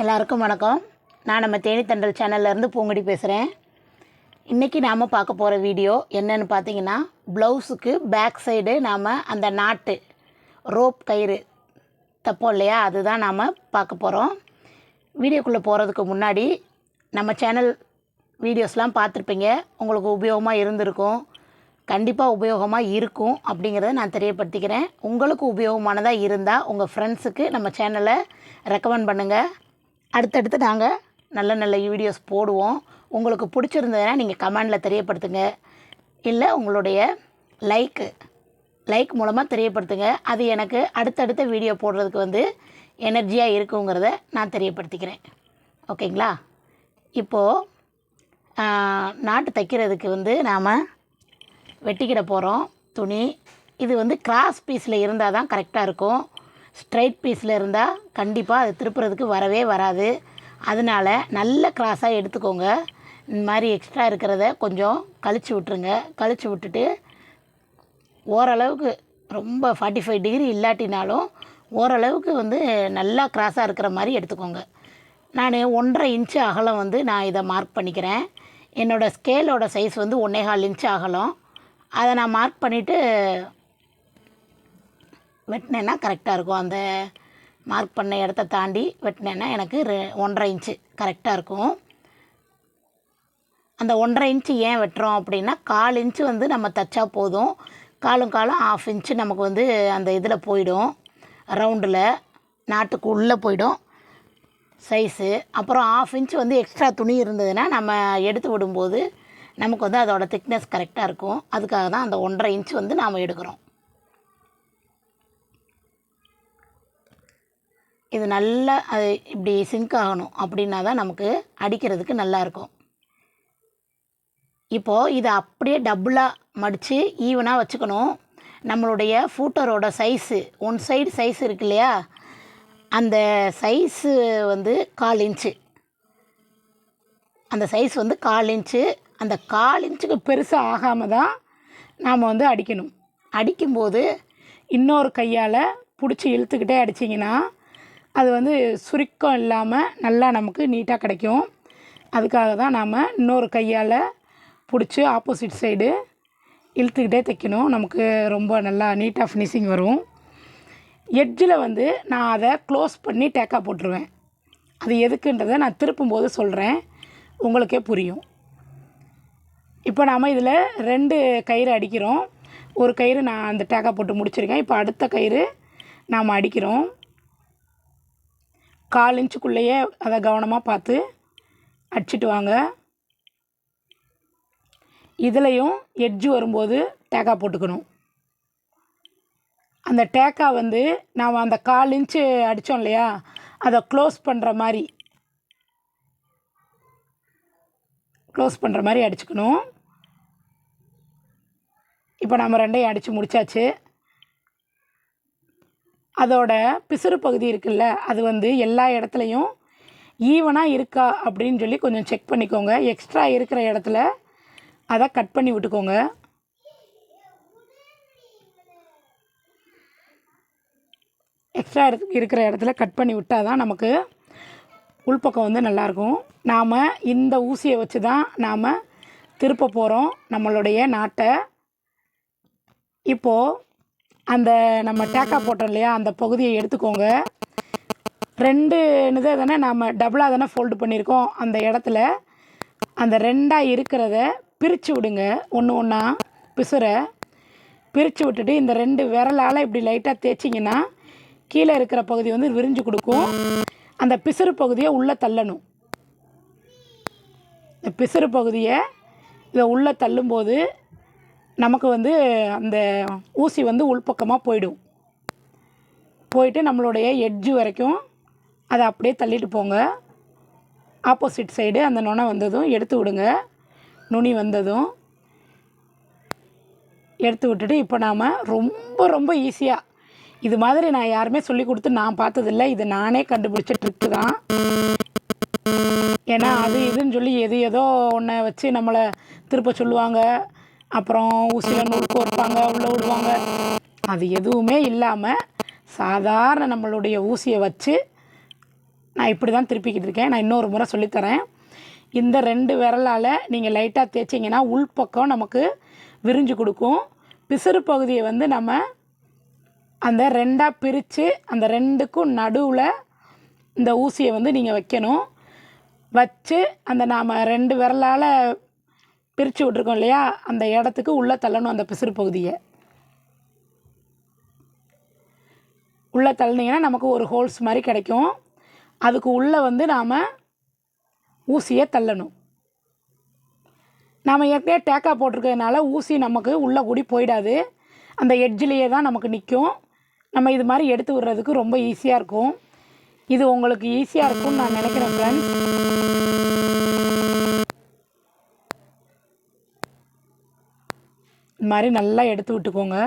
எல்லாருக்கும் வணக்கம். நான் நம்ம தேனி தண்டல் சேனல்லேருந்து பூங்கொடி பேசுகிறேன். இன்றைக்கி நாம் பார்க்க போகிற வீடியோ என்னென்னு பார்த்தீங்கன்னா, ப்ளவுஸுக்கு பேக் சைடு நாம் அந்த நாட்டு ரோப் கயிறு தப்போம் இல்லையா, அதுதான் நாம் பார்க்க போகிறோம். வீடியோக்குள்ளே போகிறதுக்கு முன்னாடி நம்ம சேனல் வீடியோஸ்லாம் பார்த்துருப்பீங்க. உங்களுக்கு உபயோகமாக இருந்திருக்கும், கண்டிப்பாக உபயோகமாக இருக்கும் அப்படிங்கிறத நான் தெரியப்படுத்திக்கிறேன். உங்களுக்கு உபயோகமானதாக இருந்தால் உங்கள் ஃப்ரெண்ட்ஸுக்கு நம்ம சேனலை ரெக்கமெண்ட் பண்ணுங்கள். அடுத்தடுத்து நாங்கள் நல்ல நல்ல வீடியோஸ் போடுவோம். உங்களுக்கு பிடிச்சிருந்ததுன்னா நீங்கள் கமெண்டில் தெரியப்படுத்துங்க, இல்லை உங்களுடைய லைக் மூலமாக தெரியப்படுத்துங்க. அது எனக்கு அடுத்தடுத்த வீடியோ போடுறதுக்கு எனர்ஜியாக இருக்குங்கிறத நான் தெரியப்படுத்திக்கிறேன். ஓகேங்களா? இப்போது நாட்டு தைக்கிறதுக்கு நாம் வெட்டிக்கிட போகிறோம் துணி. இது கிராஸ் பீஸில் இருந்தால் தான் கரெக்டாக இருக்கும். ஸ்ட்ரைட் பீஸில் இருந்தால் கண்டிப்பாக அது திருப்புறதுக்கு வரவே வராது. அதனால் நல்ல கிராஸாக எடுத்துக்கோங்க. இந்த மாதிரி எக்ஸ்ட்ரா இருக்கிறத கொஞ்சம் கழிச்சு விட்டுருங்க. கழிச்சு விட்டுட்டு ஓரளவுக்கு ரொம்ப 45 டிகிரி இல்லாட்டினாலும் ஓரளவுக்கு நல்லா கிராஸாக இருக்கிற மாதிரி எடுத்துக்கோங்க. நான் 1.5 இன்ச்சு அகலம் நான் இதை மார்க் பண்ணிக்கிறேன். என்னோடய ஸ்கேலோட சைஸ் 1.25 இன்ச்சு அகலம். அதை நான் மார்க் பண்ணிவிட்டு வெட்டினேன்னா கரெக்டாக இருக்கும். அந்த மார்க் பண்ண இடத்த தாண்டி வெட்டினேன்னா எனக்கு 1.5 இன்ச்சு கரெக்டாக இருக்கும். அந்த 1.5 இன்ச்சு ஏன் வெட்டுறோம் அப்படின்னா, 1/4 இன்ச்சு நம்ம தைச்சா போதும். காலும் 1/2 இன்ச்சு நமக்கு அந்த இதில் போயிடும், ரவுண்டில் நாட்டுக்கு உள்ளே போயிடும் சைஸு. அப்புறம் 1/2 இன்ச்சு எக்ஸ்ட்ரா துணி இருந்ததுன்னா நம்ம எடுத்து விடும்போது நமக்கு அதோட திக்னஸ் கரெக்டாக இருக்கும். அதுக்காக தான் அந்த 1.5 இன்ச்சு நாம் எடுக்கிறோம். இது நல்லா அது இப்படி சிங்க் ஆகணும். அப்படின்னா தான் நமக்கு அடிக்கிறதுக்கு நல்லாயிருக்கும். இப்போது இதை அப்படியே டபுளாக மடித்து ஈவனாக வச்சுக்கணும். நம்மளுடைய ஃபூட்டரோட சைஸு ஒன் சைடு சைஸ் இருக்கு இல்லையா, அந்த சைஸு 1/4 இன்ச்சு. அந்த சைஸ் 1/4 இன்ச்சு. அந்த 1/4 இன்ச்சுக்கு பெருசாக ஆகாமல் தான் நாம் அடிக்கணும். அடிக்கும்போது இன்னொரு கையால் பிடிச்சி இழுத்துக்கிட்டே அடிச்சிங்கன்னா அது சுருக்கம் இல்லாமல் நல்லா நமக்கு நீட்டாக கிடைக்கும். அதுக்காக தான் நாம் இன்னொரு கையால் பிடிச்சி ஆப்போசிட் சைடு இழுத்துக்கிட்டே தைக்கணும். நமக்கு ரொம்ப நல்லா நீட்டாக ஃபினிஷிங் வரும். எட்ஜில் நான் அதை க்ளோஸ் பண்ணி டேக்காக போட்டுருவேன். அது எதுக்குன்றதை நான் திருப்பும்போது சொல்கிறேன், உங்களுக்கே புரியும். இப்போ நாம் இதில் 2 கயிறு அடிக்கிறோம். ஒரு கயிறு நான் அந்த டேக்காக போட்டு முடிச்சிருக்கேன். இப்போ அடுத்த கயிறு நாம் அடிக்கிறோம். 1/4 இன்ச்சுக்குள்ளேயே அதை கவனமாக பார்த்து அடிச்சிட்டு வாங்க. இதுலேயும் எட்ஜு வரும்போது டேக்கா போட்டுக்கணும். அந்த டேக்கா நாம் அந்த 1/4 இன்ச்சு அடித்தோம் இல்லையா, அதை க்ளோஸ் பண்ணுற மாதிரி அடிச்சுக்கணும். இப்போ நம்ம 2ஐயும் அடித்து முடித்தாச்சு. அதோட பிசுறு பகுதி இருக்குல்ல, அது எல்லா இடத்துலையும் ஈவனாக இருக்கா அப்படின்னு சொல்லி கொஞ்சம் செக் பண்ணிக்கோங்க. எக்ஸ்ட்ரா இருக்கிற இடத்துல அதை கட் பண்ணி விட்டுக்கோங்க. எக்ஸ்ட்ரா இருக்கிற இடத்துல கட் பண்ணி விட்டால் தான் நமக்கு உள்பக்கம் நல்லாயிருக்கும். நாம் இந்த ஊசியை வச்சு தான் நாம் திருப்ப போகிறோம் நம்மளுடைய நாட்டை. இப்போது அந்த நம்ம டேக்கா போட்டோம் இல்லையா, அந்த பகுதியை எடுத்துக்கோங்க. 2 தானே நாம் டபுளாக தானே ஃபோல்டு பண்ணியிருக்கோம். அந்த இடத்துல அந்த 2ஆக இருக்கிறத பிரித்து விடுங்க. ஒன்றா பிசுரை பிரித்து விட்டுட்டு இந்த 2 விரலால் இப்படி லைட்டாக தேய்ச்சிங்கன்னா கீழே இருக்கிற பகுதி விரிஞ்சு கொடுக்கும். அந்த பிசுறு பகுதியை உள்ளே தள்ளணும். இந்த பிசுறு பகுதியை இதை உள்ளே தள்ளும்போது நமக்கு அந்த ஊசி உள்பக்கமாக போயிட்டு நம்மளுடைய எட்ஜு வரைக்கும் அதை அப்படியே தள்ளிட்டு போங்க. ஆப்போசிட் சைடு அந்த நுனை வந்ததும் எடுத்து விடுங்க. நுனி வந்ததும் எடுத்து விட்டுட்டு இப்போ நாம் ரொம்ப ரொம்ப ஈஸியாக, இது மாதிரி நான் யாருமே சொல்லி கொடுத்து நான் பார்த்ததில்லை, இது நானே கண்டுபிடிச்ச ட்ரிக்கு தான். ஏன்னா அது இதுன்னு சொல்லி ஏதோ ஒன்றை வச்சு நம்மளை திருப்ப சொல்லுவாங்க. அப்புறம் ஊசியில் நூல் கோர்ப்பாங்க, உள்ளே விடுவாங்க. அது எதுவுமே இல்லாமல் சாதாரண நம்மளுடைய ஊசியை வச்சு நான் இப்படி தான் திருப்பிக்கிட்டு இருக்கேன். நான் இன்னொரு முறை சொல்லித்தரேன். இந்த 2 விரலால் நீங்கள் லைட்டாக தேய்ச்சிங்கன்னா உள்பக்கம் நமக்கு விரிஞ்சு கொடுக்கும். பிசுறு பகுதியை வந்து நம்ம அந்த 2ஆக பிரித்து அந்த 2க்கும் நடுவில் இந்த ஊசியை வந்து நீங்கள் வைக்கணும். வச்சு அந்த நாம் 2 விரலால் பிரித்து விட்ருக்கோம் இல்லையா, அந்த இடத்துக்கு உள்ளே தள்ளணும். அந்த பிசுறு பகுதியை உள்ளே தள்ளினீங்கன்னா நமக்கு ஒரு ஹோல்ஸ் மாதிரி கிடைக்கும். அதுக்கு உள்ளே வந்து நாம் ஊசியை தள்ளணும். நாம் ஏற்கனவே டேக்கா போட்டிருக்கிறதுனால ஊசி நமக்கு உள்ளே கூடி போயிடாது. அந்த எட்ஜிலேயே தான் நமக்கு நிற்கும். நம்ம இது மாதிரி எடுத்து விடுறதுக்கு ரொம்ப ஈஸியாக இருக்கும். இது உங்களுக்கு ஈஸியாக இருக்கும்னு நான் நினைக்கிறேன் ஃப்ரெண்ட்ஸ். இது மாதிரி நல்லா எடுத்து விட்டுக்கோங்க.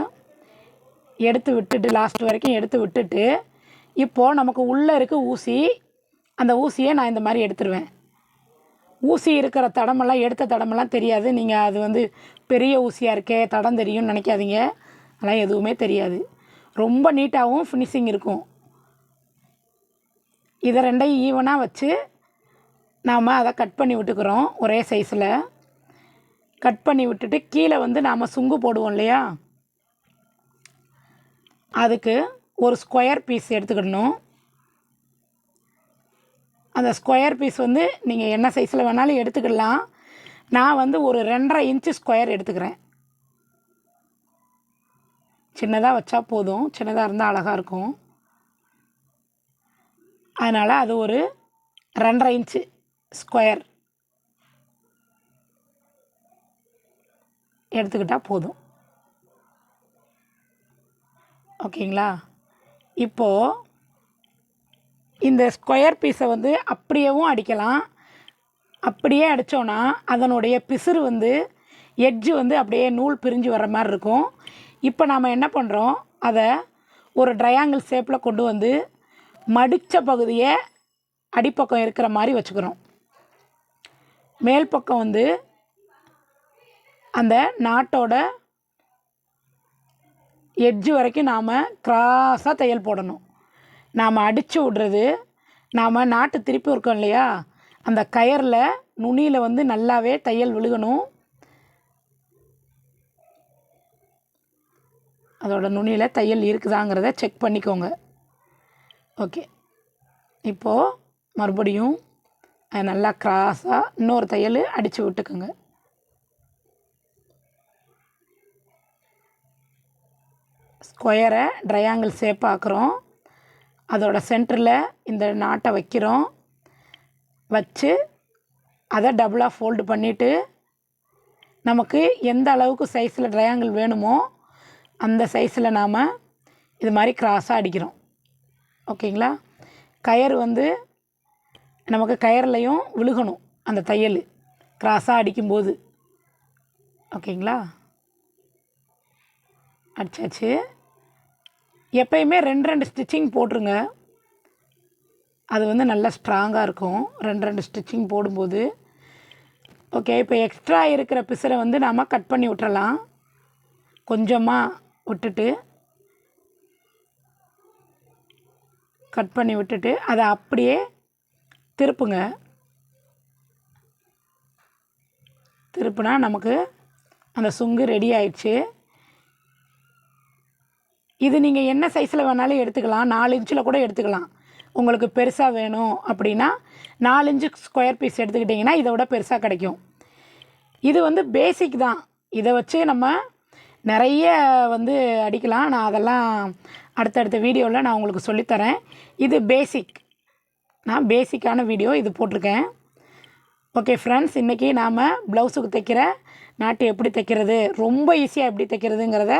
எடுத்து விட்டுட்டு லாஸ்ட் வரைக்கும் எடுத்து விட்டுட்டு இப்போது நமக்கு உள்ளே இருக்க ஊசி, அந்த ஊசியை நான் இந்த மாதிரி எடுத்துருவேன். ஊசி இருக்கிற தடமெல்லாம் எடுத்த தடமெல்லாம் தெரியாது. நீங்கள் அது வந்து பெரிய ஊசியாக இருக்கே தடம் தெரியும்னு நினைக்காதீங்க. அதெல்லாம் எதுவுமே தெரியாது. ரொம்ப நீட்டாகவும் ஃபினிஷிங் இருக்கும். இதை 2ஐயும் ஈவனாக வச்சு நாம் அதை கட் பண்ணி விட்டுக்கிறோம். ஒரே சைஸில் கட் பண்ணி விட்டுட்டு கீழே வந்து நாம் சுங்கு போடுவோம் இல்லையா, அதுக்கு ஒரு ஸ்கொயர் பீஸ் எடுத்துக்கிடணும். அந்த ஸ்கொயர் பீஸ் வந்து நீங்கள் என்ன சைஸில் வேணாலும் எடுத்துக்கிடலாம். நான் வந்து ஒரு 2.5 இன்ச்சு ஸ்கொயர் எடுத்துக்கிறேன். சின்னதாக வச்சா போதும், சின்னதாக இருந்தால் அழகாக இருக்கும். அதனால் அது ஒரு 2.5 இன்ச்சு ஸ்கொயர் எடுத்துக்கிட்டால் போதும். ஓகேங்களா? இப்போது இந்த ஸ்கொயர் பீஸை வந்து அப்படியேவும் அடிக்கலாம். அப்படியே அடித்தோன்னா அதனுடைய பிசுறு வந்து எட்ஜு வந்து அப்படியே நூல் பிரிஞ்சு வர்ற மாதிரி இருக்கும். இப்போ நாம் என்ன பண்ணுறோம், அதை ஒரு ட்ரையாங்கிள் ஷேப்பில் கொண்டு வந்து மடித்த பகுதியை அடிப்பக்கம் இருக்கிற மாதிரி வச்சுக்கிறோம். மேல் பக்கம் வந்து அந்த நாட்டோட எட்ஜு வரைக்கும் நாம் கிராஸாக தையல் போடணும். நாம் அடித்து விட்றது, நாம் நாட்டு திருப்பி இருக்கோம் இல்லையா, அந்த கயரில் நுனியில் வந்து நல்லாவே தையல் விழுகணும். அதோட நுனியில் தையல் இருக்குதாங்கிறத செக் பண்ணிக்கோங்க. ஓகே, இப்போது மறுபடியும் நல்லா கிராஸாக இன்னொரு தையல் அடித்து விட்டுக்குங்க. ஸ்கொயரை ட்ரையாங்கிள் ஷேப் ஆக்குறோம். அதோட சென்டரில் இந்த நாட்டை வைக்கிறோம். வச்சு அதை டபுளாக ஃபோல்டு பண்ணிவிட்டு நமக்கு எந்த அளவுக்கு சைஸில் ட்ரையாங்கிள் வேணுமோ அந்த சைஸில் நாம் இது மாதிரி கிராஸாக அடிக்கிறோம். ஓகேங்களா? கயர் வந்து நமக்கு கயர்லையும் விழுகணும் அந்த தையல் கிராஸாக அடிக்கும்போது. ஓகேங்களா? அடிச்சாச்சு. எப்பயுமே 2 ஸ்டிச்சிங் போட்டுருங்க. அது வந்து நல்லா ஸ்ட்ராங்காக இருக்கும் 2 ஸ்டிச்சிங் போடும்போது. ஓகே, இப்போ எக்ஸ்ட்ரா இருக்கிற பிசரை வந்து நாம் கட் பண்ணி விட்டுறலாம். கொஞ்சமாக விட்டுட்டு கட் பண்ணி விட்டுட்டு அதை அப்படியே திருப்புங்க. திருப்புனா நமக்கு அந்த சுங்கு ரெடி ஆயிடுச்சு. இது நீங்கள் என்ன சைஸில் வேணாலும் எடுத்துக்கலாம். 4 இன்ச்சில் கூட எடுத்துக்கலாம். உங்களுக்கு பெருசாக வேணும் அப்படின்னா 4 இன்ச்சு ஸ்கொயர் பீஸ் எடுத்துக்கிட்டிங்கன்னா இதை விட பெருசாக கிடைக்கும். இது வந்து பேசிக் தான். இதை வச்சு நம்ம நிறைய வந்து அடிக்கலாம். நான் அதெல்லாம் அடுத்தடுத்த வீடியோவில் நான் உங்களுக்கு சொல்லித்தரேன். இது பேசிக், நான் பேசிக்கான வீடியோ இது போட்டிருக்கேன். ஓகே ஃப்ரெண்ட்ஸ், இன்றைக்கி நாம் ப்ளவுஸுக்கு தைக்கிற நாட்டு எப்படி தைக்கிறது, ரொம்ப ஈஸியாக எப்படி தைக்கிறதுங்கிறத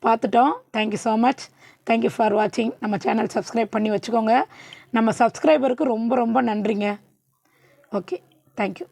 பார்த்துட்டோம். Thank you so much. Thank you for வாட்சிங். நம்ம சேனல் சப்ஸ்கிரைப் பண்ணி வச்சுக்கோங்க. நம்ம சப்ஸ்கிரைபருக்கு ரொம்ப ரொம்ப நன்றிங்க. Okay, thank you.